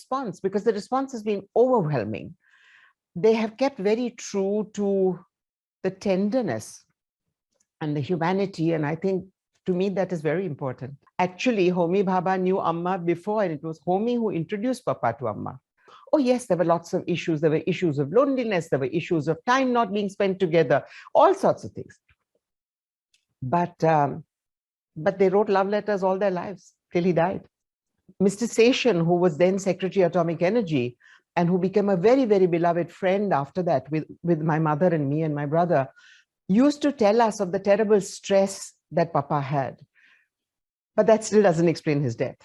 response, because the response has been overwhelming. They have kept very true to the tenderness and the humanity. And I think, to me, that is very important. Actually, Homi Bhabha knew Amma before, and it was Homi who introduced Papa to Amma. Oh, yes, there were lots of issues. There were issues of loneliness. There were issues of time not being spent together, all sorts of things. But they wrote love letters all their lives till he died. Mr. Seshan, who was then Secretary Atomic Energy, and who became a very, very beloved friend after that with my mother and me and my brother, used to tell us of the terrible stress that Papa had. But that still doesn't explain his death.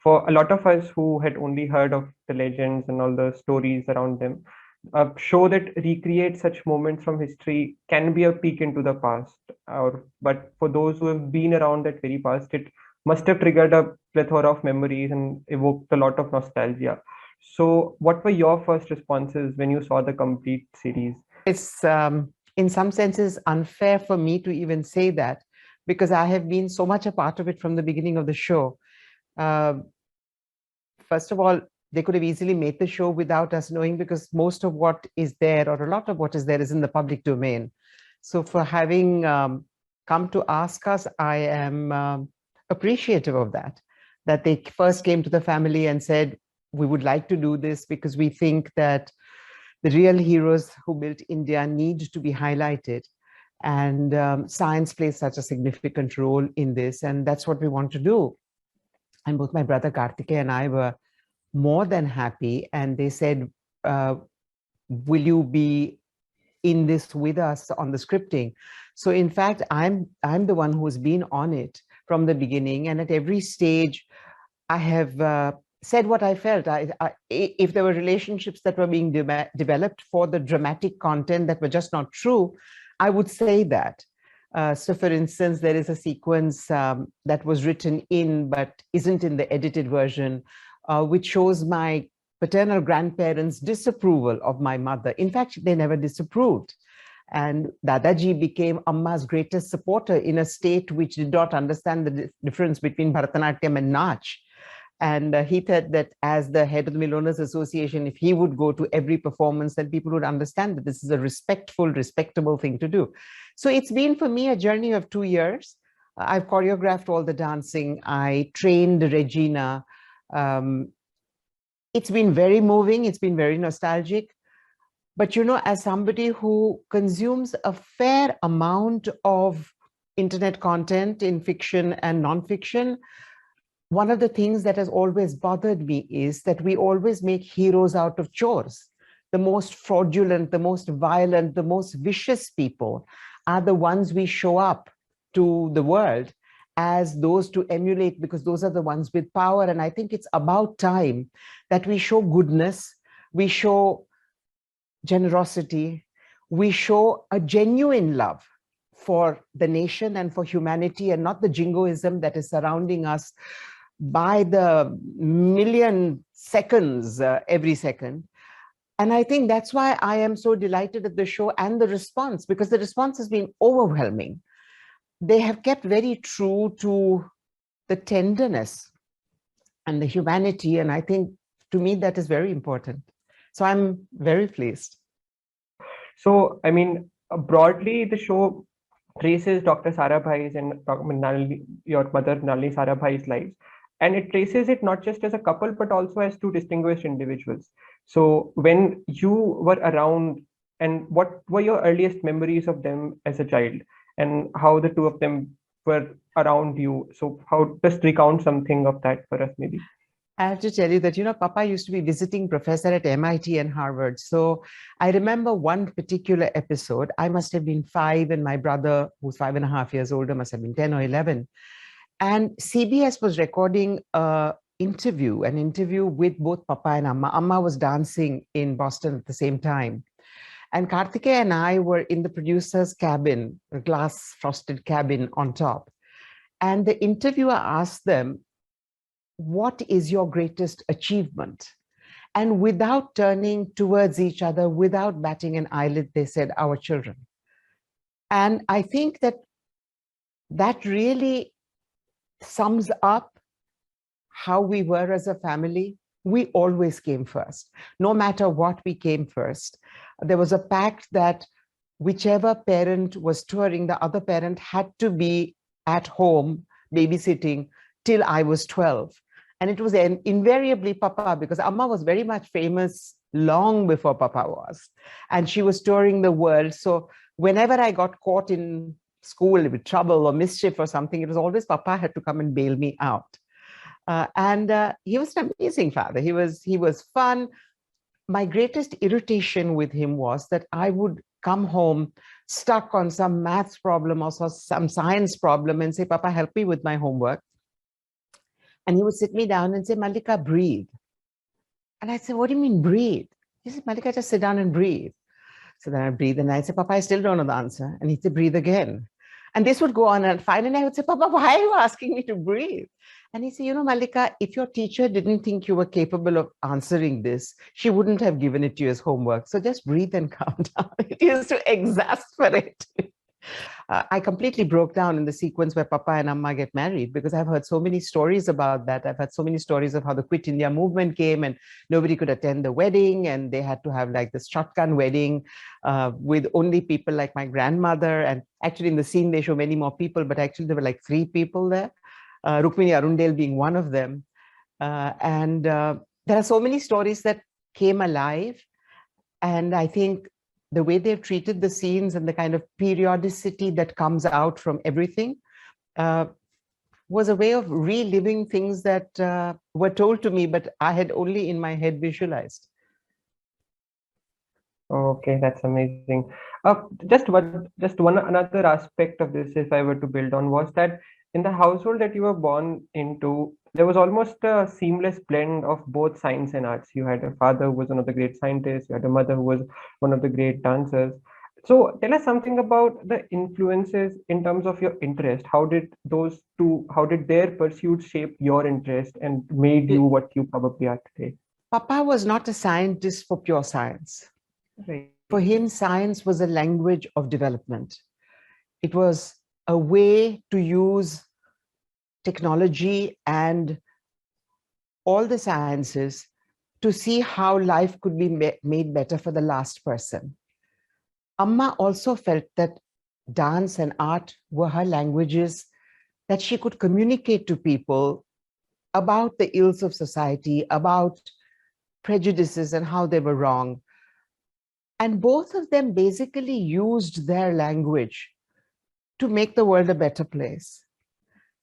For a lot of us who had only heard of the legends and all the stories around them, a show that recreates such moments from history can be a peek into the past. But for those who have been around that very past, it must have triggered a plethora of memories and evoked a lot of nostalgia. So, what were your first responses when you saw the complete series? It's in some senses unfair for me to even say that, because I have been so much a part of it from the beginning of the show. First of all, they could have easily made the show without us knowing, because most of what is there, or a lot of what is there, is in the public domain. So for having come to ask us, I am appreciative of that they first came to the family and said, we would like to do this because we think that the real heroes who built India need to be highlighted. And science plays such a significant role in this, and that's what we want to do. And both my brother Kartikeya and I were more than happy. And they said, will you be in this with us on the scripting? So in fact, I'm the one who's been on it from the beginning. And at every stage, I have said what I felt. If there were relationships that were being developed for the dramatic content that were just not true, I would say that. So for instance, there is a sequence that was written in but isn't in the edited version, which shows my paternal grandparents' disapproval of my mother. In fact, they never disapproved. And Dadaji became Amma's greatest supporter in a state which did not understand the difference between Bharatanatyam and Nach. And he said that as the head of the Mill-Owners Association, if he would go to every performance, then people would understand that this is a respectful, respectable thing to do. So it's been for me a journey of 2 years. I've choreographed all the dancing. I trained Regina. It's been very moving. It's been very nostalgic. But, you know, as somebody who consumes a fair amount of internet content in fiction and non-fiction, one of the things that has always bothered me is that we always make heroes out of chores. The most fraudulent, the most violent, the most vicious people are the ones we show up to the world as those to emulate, because those are the ones with power. And I think it's about time that we show goodness, we show generosity, we show a genuine love for the nation and for humanity, and not the jingoism that is surrounding us by the million seconds every second. And I think that's why I am so delighted at the show and the response, because the response has been overwhelming. They have kept very true to the tenderness and the humanity. And I think, to me, that is very important. So I'm very pleased. So, I mean, broadly, the show traces Dr. Sarabhai's and your mother, Mrinalini Sarabhai's lives. And it traces it not just as a couple, but also as two distinguished individuals. So when you were around, and what were your earliest memories of them as a child, and how the two of them were around you? So how, just recount something of that for us, maybe. I have to tell you that, you know, Papa used to be visiting professor at MIT and Harvard. So I remember one particular episode. I must have been 5, and my brother, who's 5.5 years older, must have been 10 or 11. And CBS was recording an interview with both Papa and Amma. Amma was dancing in Boston at the same time. And Kartikeya and I were in the producer's cabin, a glass frosted cabin on top. And the interviewer asked them, what is your greatest achievement? And without turning towards each other, without batting an eyelid, they said, our children. And I think that that really sums up how we were as a family. We always came first. No matter what, we came first. There was a pact that whichever parent was touring, the other parent had to be at home babysitting till I was 12. And it was invariably Papa, because Amma was very much famous long before Papa was. And she was touring the world. So whenever I got caught in school with trouble or mischief or something, it was always Papa had to come and bail me out. He was an amazing father. He was fun. My greatest irritation with him was that I would come home stuck on some maths problem or some science problem and say, Papa, help me with my homework. And he would sit me down and say, Mallika, breathe. And I'd say, what do you mean breathe? He said, Mallika, just sit down and breathe. So then I'd breathe and I'd say, Papa, I still don't know the answer. And he'd say, breathe again. And this would go on, and finally I would say, Papa, why are you asking me to breathe? And he'd say, Mallika, if your teacher didn't think you were capable of answering this, she wouldn't have given it to you as homework. So just breathe and calm down. It used to exasperate me. I completely broke down in the sequence where Papa and Amma get married, because I've heard so many stories about that. I've had so many stories of how the Quit India movement came and nobody could attend the wedding, and they had to have like this shotgun wedding with only people like my grandmother. And actually in the scene, they show many more people, but actually there were like 3 people there, Rukmini Arundale being one of them. There are so many stories that came alive. And I think the way they've treated the scenes and the kind of periodicity that comes out from everything was a way of reliving things that were told to me, but I had only in my head visualized. Okay, that's amazing. Just one another aspect of this, if I were to build on, was that in the household that you were born into, there was almost a seamless blend of both science and arts. You had a father who was one of the great scientists, you had a mother who was one of the great dancers. So tell us something about the influences in terms of your interest. How did their pursuits shape your interest and made you what you probably are today? Papa was not a scientist for pure science. Right. For him, science was a language of development. It was a way to use technology and all the sciences to see how life could be made better for the last person. Amma also felt that dance and art were her languages, that she could communicate to people about the ills of society, about prejudices and how they were wrong. And both of them basically used their language to make the world a better place.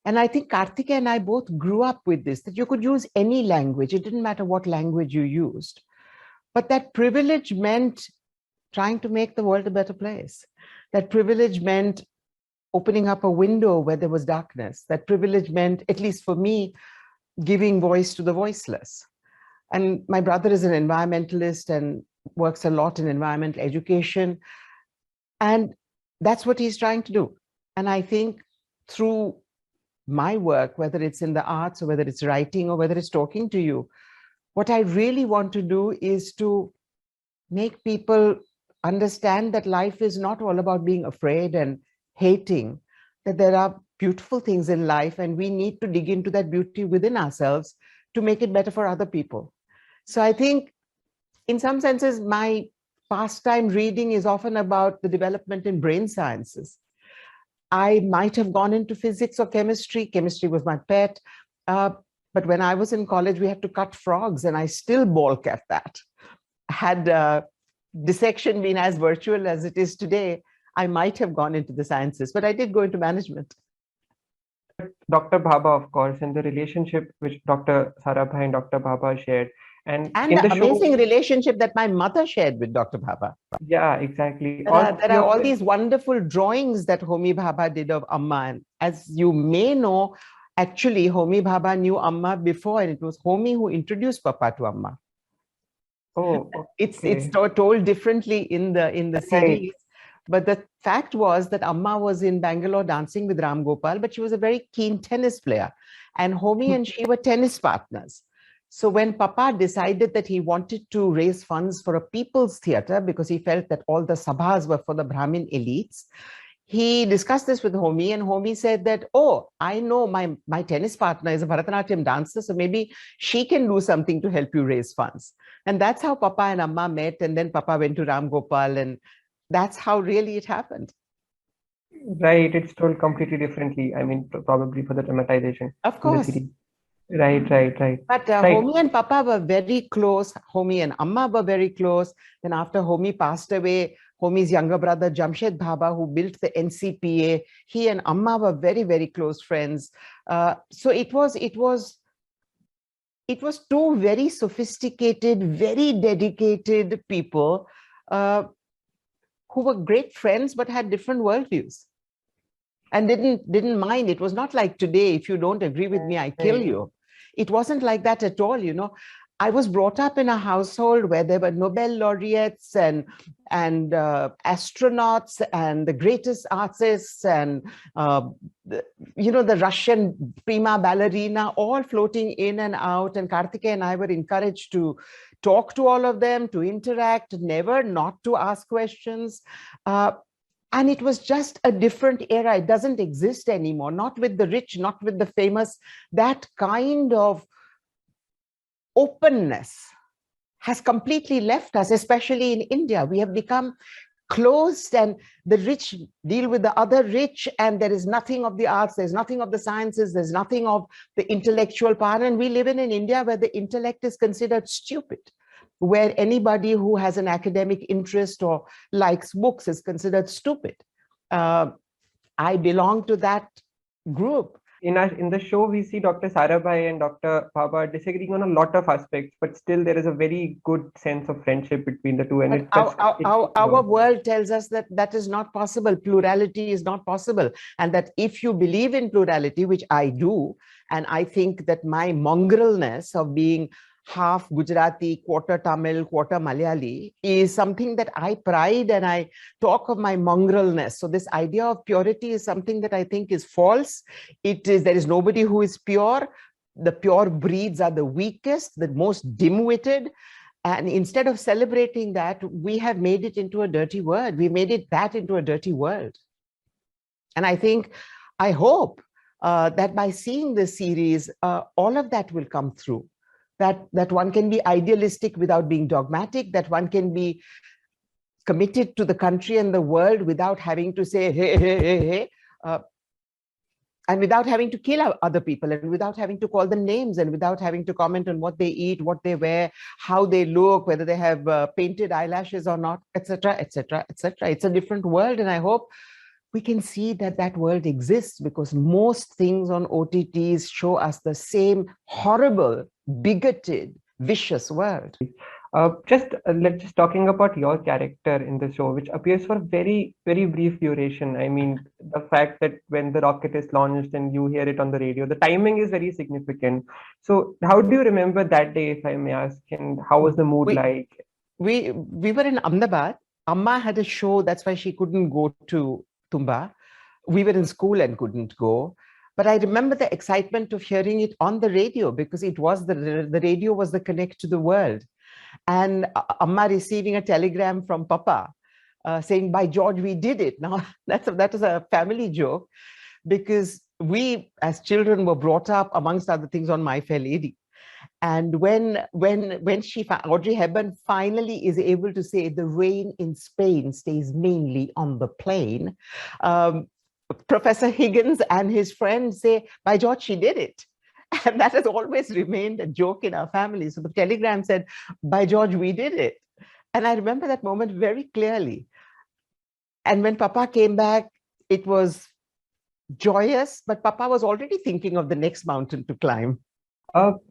And I think Karthika and I both grew up with this, that you could use any language. It didn't matter what language you used. But that privilege meant trying to make the world a better place. That privilege meant opening up a window where there was darkness. That privilege meant, at least for me, giving voice to the voiceless. And my brother is an environmentalist and works a lot in environmental education. And that's what he's trying to do. And I think through my work, whether it's in the arts or whether it's writing or whether it's talking to you, what I really want to do is to make people understand that life is not all about being afraid and hating, that there are beautiful things in life and we need to dig into that beauty within ourselves to make it better for other people. So I think in some senses, my pastime reading is often about the development in brain sciences. I might have gone into physics or chemistry. Chemistry was my pet. But when I was in college, we had to cut frogs and I still balk at that. Had dissection been as virtual as it is today, I might have gone into the sciences, but I did go into management. Dr. Bhabha, of course, and the relationship which Dr. Sarabhai and Dr. Bhabha shared. And in the the amazing show, relationship that my mother shared with Dr. Bhabha. Yeah, exactly. There are all these wonderful drawings that Homi Bhabha did of Amma. And as you may know, actually, Homi Bhabha knew Amma before, and it was Homi who introduced Papa to Amma. Oh, okay. It's told differently in the series. But the fact was that Amma was in Bangalore dancing with Ram Gopal, but she was a very keen tennis player. And Homi and she were tennis partners. So when Papa decided that he wanted to raise funds for a people's theatre because he felt that all the sabhas were for the Brahmin elites, he discussed this with Homi, and Homi said that, oh, I know my tennis partner is a Bharatanatyam dancer, so maybe she can do something to help you raise funds. And that's how Papa and Amma met, and then Papa went to Ram Gopal, and that's how really it happened. Right, it's told completely differently. I mean, probably for the dramatization Of in the course. series. Right, right, right. But Right. Homi and Papa were very close. Homi and Amma were very close. Then after Homi passed away, Homi's younger brother, Jamshed Bhabha, who built the NCPA, he and Amma were very, very close friends. So it was two very sophisticated, very dedicated people who were great friends, but had different worldviews and didn't mind. It was not like today, if you don't agree with me, I kill you. It wasn't like that at all. I was brought up in a household where there were Nobel laureates and astronauts and the greatest artists and the Russian prima ballerina, all floating in and out. And Karthikeya and I were encouraged to talk to all of them, to interact, never not to ask questions. And it was just a different era. It doesn't exist anymore, not with the rich, not with the famous. That kind of openness has completely left us, especially in India. We have become closed, and the rich deal with the other rich, and there is nothing of the arts, there's nothing of the sciences, there's nothing of the intellectual part. And we live in an India where the intellect is considered stupid, where anybody who has an academic interest or likes books is considered stupid. I belong to that group. In the show, we see Dr. Sarabhai and Dr. Bhabha disagreeing on a lot of aspects, but still there is a very good sense of friendship between the two. And our world tells us that that is not possible. Plurality is not possible. And that if you believe in plurality, which I do, and I think that my mongrelness of being half Gujarati, quarter Tamil, quarter Malayali is something that I pride, and I talk of my mongrelness. So this idea of purity is something that I think is false. There is nobody who is pure. The pure breeds are the weakest, the most dim-witted. And instead of celebrating that, we have made it into a dirty word. We made that into a dirty world. And I hope that by seeing this series, all of that will come through. That one can be idealistic without being dogmatic, that one can be committed to the country and the world without having to say, hey, and without having to kill other people, and without having to call them names, and without having to comment on what they eat, what they wear, how they look, whether they have painted eyelashes or not, etc., etc., etc. It's a different world, and I hope we can see that world exists, because most things on OTTs show us the same horrible, bigoted, vicious world. Just talking about your character in the show, which appears for a very, very brief duration. I mean, the fact that when the rocket is launched and you hear it on the radio, the timing is very significant. So how do you remember that day, if I may ask, and how was the mood like? We were in Ahmedabad. Amma had a show, that's why she couldn't go to Tumba. We were in school and couldn't go. But I remember the excitement of hearing it on the radio, because it was the radio was the connect to the world. And Amma receiving a telegram from Papa saying, by George, we did it. Now, that is a family joke, because we as children were brought up, amongst other things, on My Fair Lady. And when Audrey Hepburn finally is able to say the rain in Spain stays mainly on the plain, Professor Higgins and his friends say, by George, she did it. And that has always remained a joke in our family. So the telegram said, by George, we did it. And I remember that moment very clearly. And when Papa came back, it was joyous, but Papa was already thinking of the next mountain to climb.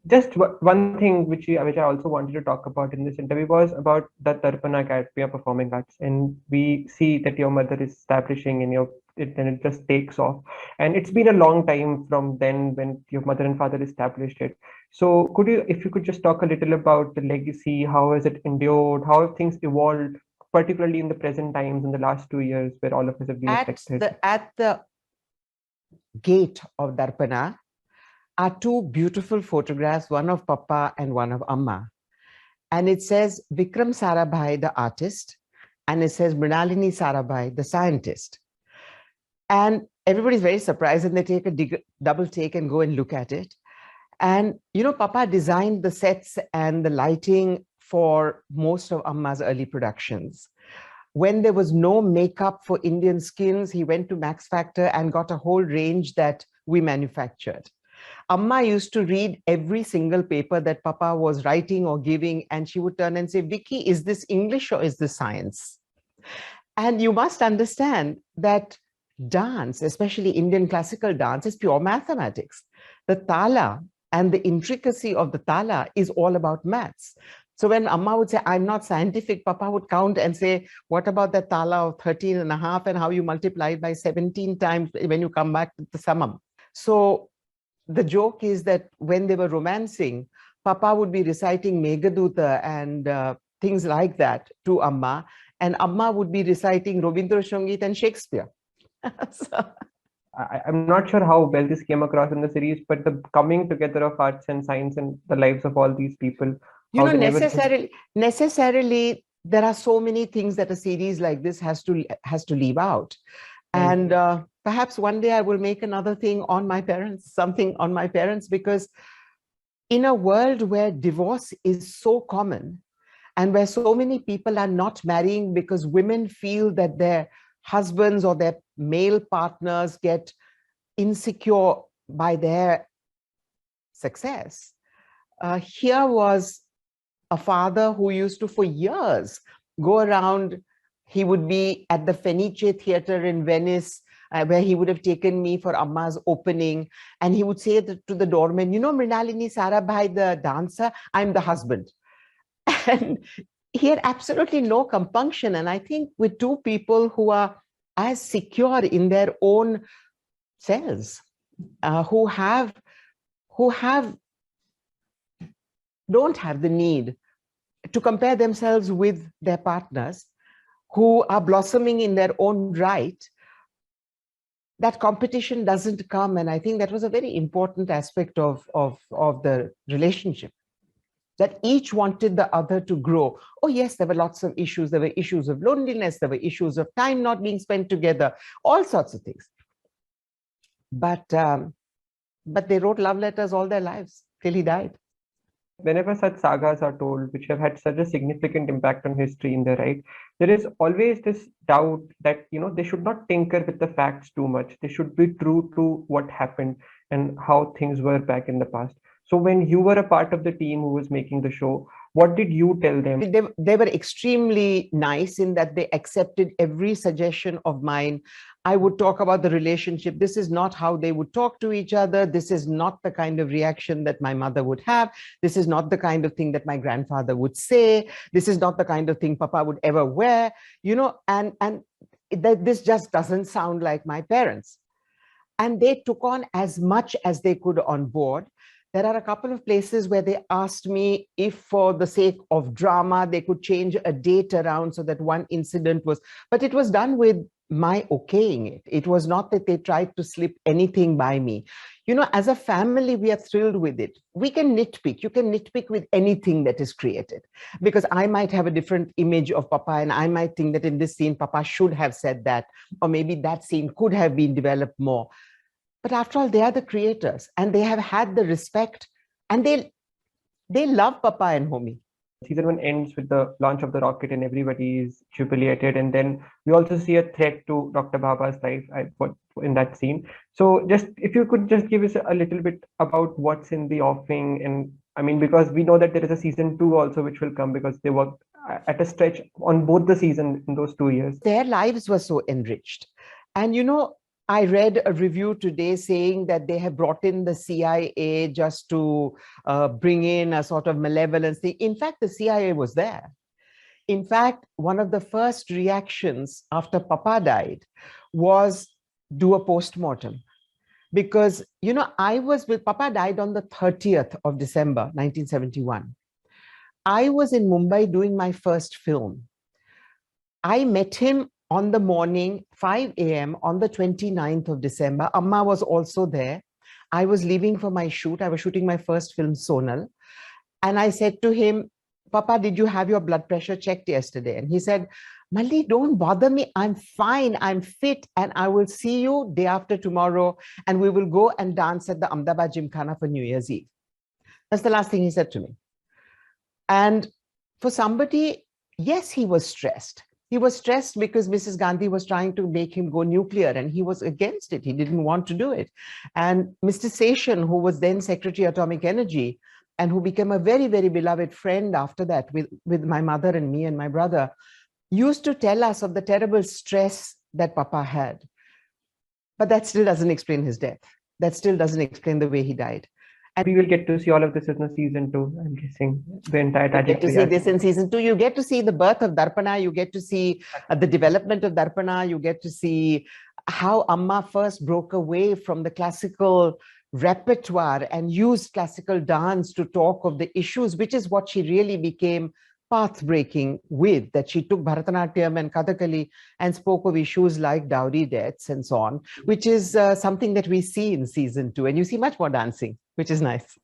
Just one thing which I also wanted to talk about in this interview was about the Darpana Academy of Performing Arts, and we see that your mother is establishing and it just takes off. And it's been a long time from then when your mother and father established it. So if you could just talk a little about the legacy, how has it endured, how have things evolved, particularly in the present times in the last 2 years where all of us have been affected? At the gate of Darpana, are two beautiful photographs, one of Papa and one of Amma. And it says Vikram Sarabhai, the artist, and it says Mrinalini Sarabhai, the scientist. And everybody's very surprised, and they take a double take and go and look at it. And, you know, Papa designed the sets and the lighting for most of Amma's early productions. When there was no makeup for Indian skins, he went to Max Factor and got a whole range that we manufactured. Amma used to read every single paper that Papa was writing or giving, and she would turn and say, Vicky, is this English or is this science? And you must understand that dance, especially Indian classical dance, is pure mathematics. The tala and the intricacy of the tala is all about maths. So when Amma would say, I'm not scientific, Papa would count and say, what about the tala of 13 and a half and how you multiply it by 17 times when you come back to the summum? So the joke is that when they were romancing, Papa would be reciting Meghaduta and things like that to Amma, and Amma would be reciting Rabindra Sangeet and Shakespeare. So, I'm not sure how well this came across in the series, but the coming together of arts and science and the lives of all these people. you know, necessarily, there are so many things that a series like this has to leave out. And perhaps one day I will make another thing on my parents, something on my parents, because in a world where divorce is so common and where so many people are not marrying because women feel that their husbands or their male partners get insecure by their success. Here was a father who used to, for years, go around. He would be at the Fenice Theatre in Venice, where he would have taken me for Amma's opening. And he would say to the doorman, you know, Mrinalini Sarabhai, the dancer, I'm the husband. And he had absolutely no compunction. And I think with two people who are as secure in their own selves, who don't have the need to compare themselves with their partners, who are blossoming in their own right, that competition doesn't come. And I think that was a very important aspect of the relationship, that each wanted the other to grow. Oh yes, there were lots of issues. There were issues of loneliness. There were issues of time not being spent together, all sorts of things. But they wrote love letters all their lives till he died. Whenever such sagas are told, which have had such a significant impact on history in their right, there is always this doubt that, you know, they should not tinker with the facts too much. They should be true to what happened and how things were back in the past. So when you were a part of the team who was making the show, what did you tell them? They were extremely nice in that they accepted every suggestion of mine. I would talk about the relationship. This is not how they would talk to each other. This is not the kind of reaction that my mother would have. This is not the kind of thing that my grandfather would say. This is not the kind of thing Papa would ever wear, you know, and this just doesn't sound like my parents. And they took on as much as they could on board. There are a couple of places where they asked me if for the sake of drama, they could change a date around so that one incident was, but it was done with my okaying it. It was not that they tried to slip anything by me. You know, as a family, we are thrilled with it. We can nitpick. You can nitpick with anything that is created, because I might have a different image of Papa and I might think that in this scene, Papa should have said that, or maybe that scene could have been developed more. But after all, they are the creators and they have had the respect and they love Papa and Homi. Season 1 ends with the launch of the rocket and everybody is jubilated. And then we also see a threat to Dr. Bhabha's life in that scene. So just if you could just give us a little bit about what's in the offing. And I mean, because we know that there is a season 2 also, which will come because they worked at a stretch on both the seasons in those 2 years. Their lives were so enriched. And, you know, I read a review today saying that they have brought in the CIA just to bring in a sort of malevolence thing. In fact, the CIA was there. In fact, one of the first reactions after Papa died was do a post-mortem. Because, you know, Papa died on the 30th of December, 1971. I was in Mumbai doing my first film. I met him on the morning, 5 a.m. on the 29th of December. Amma was also there. I was leaving for my shoot. I was shooting my first film, Sonal. And I said to him, Papa, did you have your blood pressure checked yesterday? And he said, Malli, don't bother me. I'm fine. I'm fit. And I will see you day after tomorrow. And we will go and dance at the Ahmedabad Gymkhana for New Year's Eve. That's the last thing he said to me. And for somebody, yes, he was stressed. He was stressed because Mrs. Gandhi was trying to make him go nuclear and he was against it. He didn't want to do it. And Mr. Seshan, who was then Secretary Atomic Energy and who became a very, very beloved friend after that with my mother and me and my brother, used to tell us of the terrible stress that Papa had. But that still doesn't explain his death. That still doesn't explain the way he died. And we will get to see all of this in the season 2, I'm guessing, the entire trajectory. You get to see this in season 2. You get to see the birth of Darpana. You get to see the development of Darpana. You get to see how Amma first broke away from the classical repertoire and used classical dance to talk of the issues, which is what she really became path-breaking with, that she took Bharatanatyam and Kathakali and spoke of issues like dowry deaths and so on, which is something that we see in season 2. And you see much more dancing, which is nice.